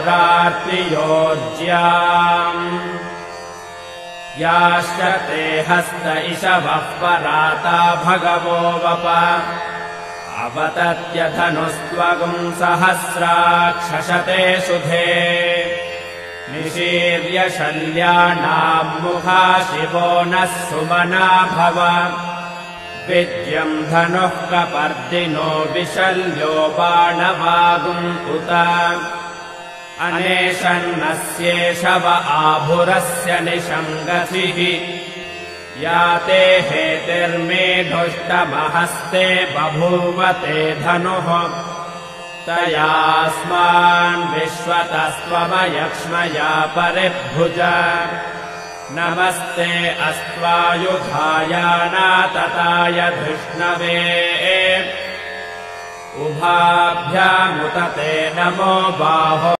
रात्रियोज्याम् याश्च ते हस्त इषवः पराता भगवो वप अपतत्यधनुस्त्वगुम् सहस्राक्षशते सुधे निशीर्य शल्यानाम् मुखा शिवो नः सुमना भव विद्यम् धनुः कपर्दिनो विशल्यो बाणवागुम् उत अनेशन्नस्येषव आभुरस्य निशङ्गसिः या ते हेतिर्मेढुष्टमहस्ते बभूवते धनुः तयास्मान् विश्वतस्त्वमयक्ष्मया परिभुज नमस्ते अस्त्वायुधायानातताय धृष्णवे उभाभ्यामुत ते नमो बाहो